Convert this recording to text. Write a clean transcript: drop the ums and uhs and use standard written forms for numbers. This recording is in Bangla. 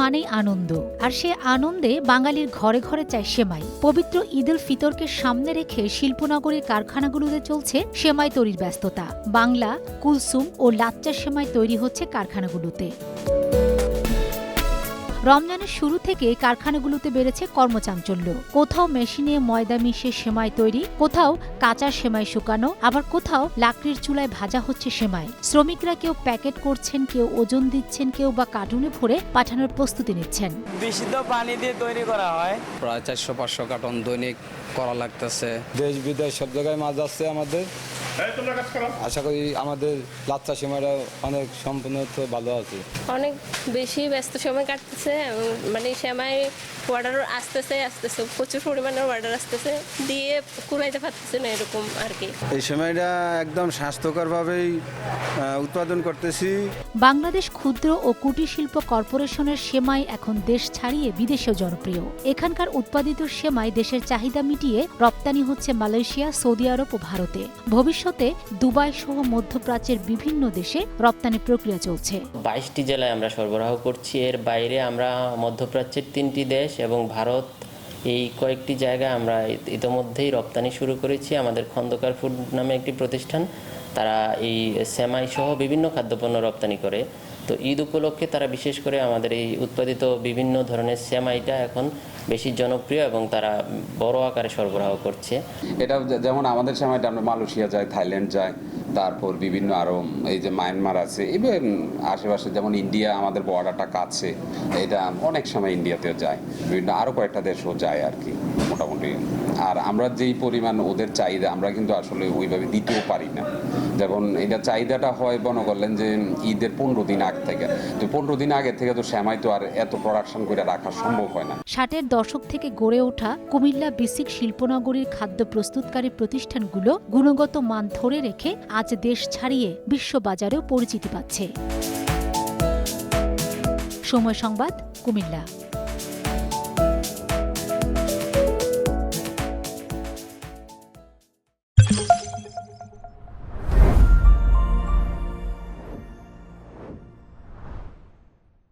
মানেই আনন্দ, আর সে আনন্দে বাঙালির ঘরে ঘরে চায় সেমাই। পবিত্র ঈদ উল ফিতরকে সামনে রেখে শিল্পনগরীর কারখানাগুলোতে চলছে সেমাই তৈরির ব্যস্ততা। বাংলা, কুলসুম ও লাচ্চা সেমাই তৈরি হচ্ছে কারখানাগুলোতে। রমজানের শুরু থেকে কারখানাগুলোতে বেড়েছে কর্মচাঞ্চল্য। কোথাও মেশিনে ময়দা মিশে সেমাই তৈরি, কোথাও কাঁচা সেমাই শুকানো, আবার কোথাও লাকড়ির চুলায় ভাজা হচ্ছে সেমাই। শ্রমিকরা কেউ প্যাকেট করছেন, কেউ ওজন দিচ্ছেন, কেউ বা কার্টুনে ভরে পাঠানোর প্রস্তুতি নিচ্ছেন। বিশুদ্ধ পানি দিয়ে তৈরি করা হয়। প্রায় 400-500 কার্টন দৈনিক করা লাগতেছে। দেশ বিদেশ সব জায়গায় মাছ যাচ্ছে আমাদের। আশা করি আমাদের লাচ্চা সেমাইটা অনেক সম্পূর্ণ ভালো আছে। অনেক বেশি ব্যস্ত সময় কাটতেছে, মানে সেমাই অর্ডার আসতেছে প্রচুর পরিমাণে অর্ডার আসতেছে, দিয়ে কুড়াইতে পারতেছে না, এরকম আর কি। এই সেমাইটা একদম স্বাস্থ্যকরভাবেই উৎপাদন করতেছি। বাংলাদেশ ক্ষুদ্র ও কুটির শিল্প কর্পোরেশনের সেমাই এখন দেশ ছাড়িয়ে বিদেশেও জনপ্রিয়। এখানকার উৎপাদিত সেমাই দেশের চাহিদা মিটিয়ে রপ্তানি হচ্ছে মালয়েশিয়া, সৌদি আরব ও ভারতে। ভবিষ্যতে দুবাই সহ মধ্যপ্রাচ্যের বিভিন্ন দেশে রপ্তানি প্রক্রিয়া চলছে। 22টি জেলায় আমরা সরবরাহ করছি। এর বাইরে আমরা মধ্যপ্রাচ্যের 3টি দেশ এবং ভারত, এই কয়েকটি জায়গায় আমরা ইতোমধ্যেই রপ্তানি শুরু করেছি। আমাদের খন্দকার ফুড নামে একটি প্রতিষ্ঠান, তারা এই সেমাই সহ বিভিন্ন খাদ্যপণ্য রপ্তানি করে। তো ঈদ উপলক্ষে তারা বিশেষ করে আমাদের এই উৎপাদিত বিভিন্ন ধরনের সেমাইটা এখন বেশি জনপ্রিয় এবং তারা বড় আকারে সরবরাহ করছে। এটা যেমন আমাদের সেমাইটা আমরা মালয়েশিয়া যাই, থাইল্যান্ড যাই, তারপর বিভিন্ন আরও এই যে মায়ানমার আছে, ইভেন আশেপাশে যেমন ইন্ডিয়া, আমাদের বর্ডারটা কাছে, এটা অনেক সময় ইন্ডিয়াতেও যায়, বিভিন্ন আরও কয়েকটা দেশও যায় আর কি মোটামুটি। আর আমরা যেই পরিমাণ ওদের চাহিদা, আমরা কিন্তু আসলে ওইভাবে দিতেও পারি না। যেমন এটা চাহিদাটা হয় মনে করলেন যে ঈদের 15 দিন আগে থেকে, তো 15 দিন আগে থেকে তো সেমাই তো আর এত প্রোডাকশন করে রাখা সম্ভব হয় না। 60-এর দশক থেকে গড়ে ওঠা কুমিল্লা বেসিক শিল্পনগরীর খাদ্য প্রস্তুতকারী প্রতিষ্ঠানগুলো গুণগত মান ধরে রেখে আজ দেশ ছাড়িয়ে বিশ্ববাজারেও পরিচিতি পাচ্ছে। সময় সংবাদ, কুমিল্লা।